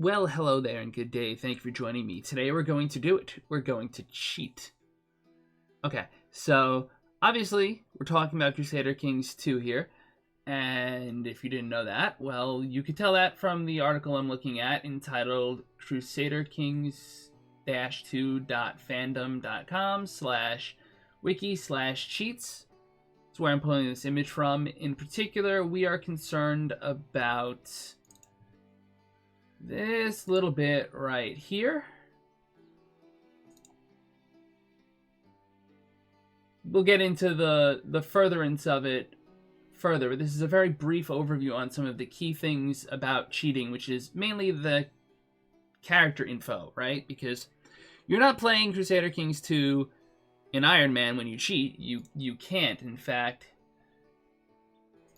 Well, hello there and good day. Thank you for joining me. Today we're going to do it. We're going to cheat. Okay, so obviously we're talking about Crusader Kings 2 here. And if you didn't know that, well, you could tell that from the article I'm looking at entitled Crusader Kings 2.fandom.com/wiki/cheats. That's where I'm pulling this image from. In particular, we are concerned about this little bit right here. We'll get into the furtherance of it further, but this is a very brief overview on some of the key things about cheating, which is mainly the character info, right? Because you're not playing Crusader Kings 2 in Iron Man when you cheat. You can't. In fact,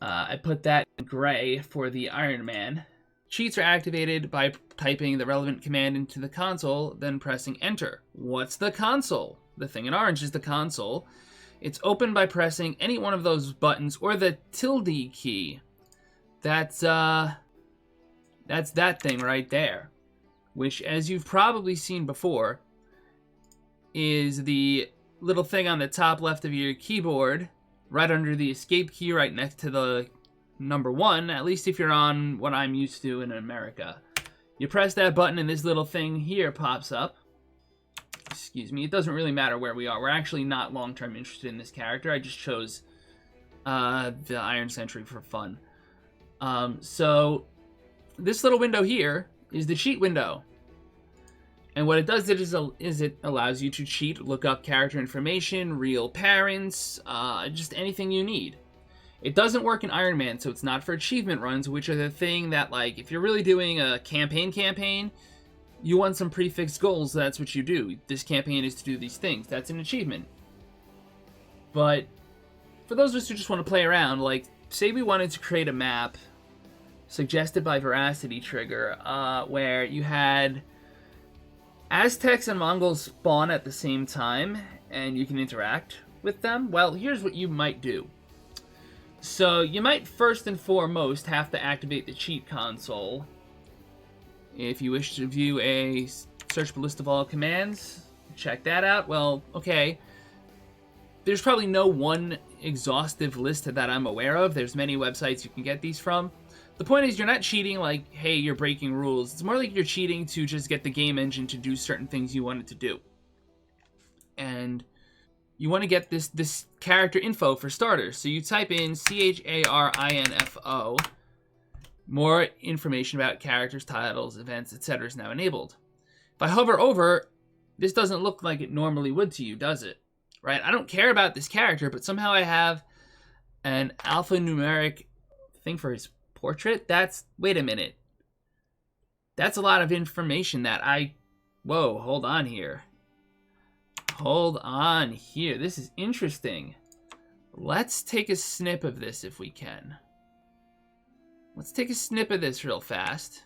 I put that in gray for the Iron Man. Cheats are activated by typing the relevant command into the console, then pressing enter. What's the console? The thing in orange is the console. It's opened by pressing any one of those buttons or the tilde key. That's that thing right there, which, as you've probably seen before, is the little thing on the top left of your keyboard, right under the escape key, right next to the number 1, at least if you're on what I'm used to in America. You press that button and this little thing here pops up. Excuse me, it doesn't really matter where we are. We're actually not long-term interested in this character. I just chose the Iron Sentry for fun. So this little window here is the cheat window. And what it does is it allows you to cheat, look up character information, real parents, just anything you need. It doesn't work in Iron Man, so it's not for achievement runs, which are the thing that, like, if you're really doing a campaign, you want some prefixed goals, that's what you do. This campaign is to do these things. That's an achievement. But for those of us who just want to play around, like, say we wanted to create a map suggested by Veracity Trigger, where you had Aztecs and Mongols spawn at the same time, and you can interact with them. Well, here's what you might do. So you might first and foremost have to activate the cheat console. If you wish to view a searchable list of all commands, check that out. Well, okay. There's probably no one exhaustive list that I'm aware of. There's many websites you can get these from. The point is, you're not cheating like, hey, you're breaking rules. It's more like you're cheating to just get the game engine to do certain things you want it to do. And you want to get this character info for starters. So you type in CHARINFO. More information about characters, titles, events, etc. is now enabled. If I hover over, this doesn't look like it normally would to you, does it? Right? I don't care about this character, but somehow I have an alphanumeric thing for his portrait. Wait a minute. That's a lot of information that whoa, hold on here. Hold on here. This is interesting. Let's take a snip of this if we can. Let's take a snip of this real fast.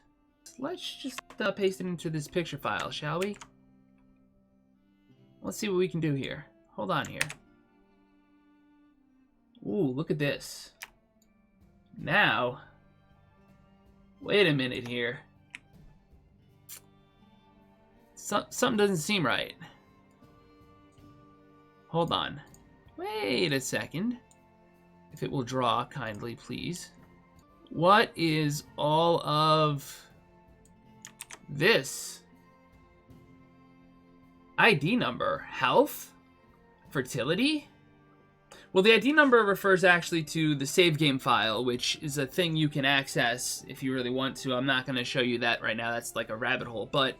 Let's just paste it into this picture file, shall we? Let's see what we can do here. Hold on here. Ooh, look at this. Now, wait a minute here. Something doesn't seem right. Hold on. Wait a second. If it will draw kindly, please. What is all of this? ID number. Health? Fertility? Well, the ID number refers actually to the save game file, which is a thing you can access if you really want to. I'm not going to show you that right now. That's like a rabbit hole. But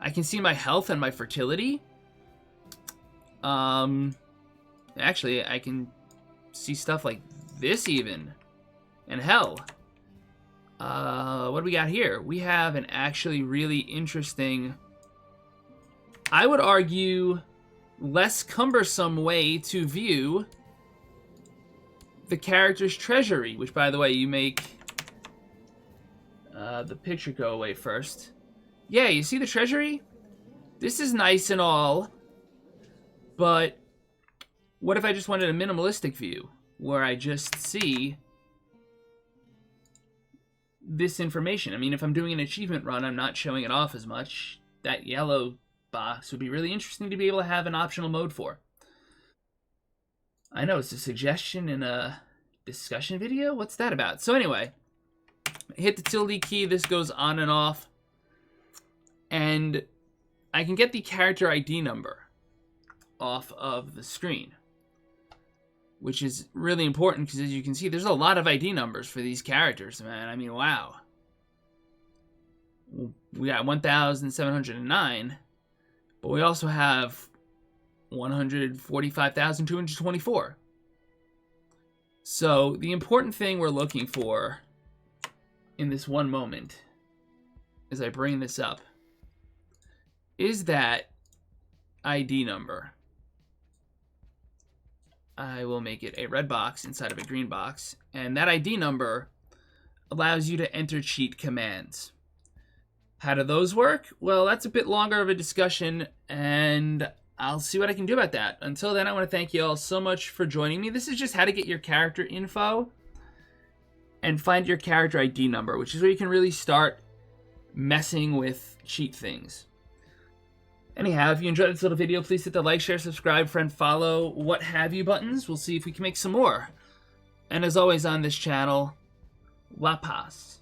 I can see my health and my fertility. Actually, I can see stuff like this even. And hell. What do we got here? We have an actually really interesting, I would argue, less cumbersome way to view the character's treasury, which, by the way, you make the picture go away first. Yeah, you see the treasury? This is nice and all, but what if I just wanted a minimalistic view, where I just see this information. I mean, if I'm doing an achievement run, I'm not showing it off as much. That yellow box would be really interesting to be able to have an optional mode for. I know, it's a suggestion in a discussion video? What's that about? So anyway, hit the tilde key, this goes on and off, and I can get the character ID number off of the screen, which is really important because, as you can see, there's a lot of ID numbers for these characters, man. I mean, wow. We got 1,709, but we also have 145,224. So the important thing we're looking for in this one moment, as I bring this up, is that ID number. I will make it a red box inside of a green box, and that ID number allows you to enter cheat commands. How do those work? Well, that's a bit longer of a discussion, and I'll see what I can do about that. Until then, I want to thank you all so much for joining me. This is just how to get your character info and find your character ID number, which is where you can really start messing with cheat things. Anyhow, if you enjoyed this little video, please hit the like, share, subscribe, friend, follow, what have you buttons. We'll see if we can make some more. And as always on this channel, La Paz.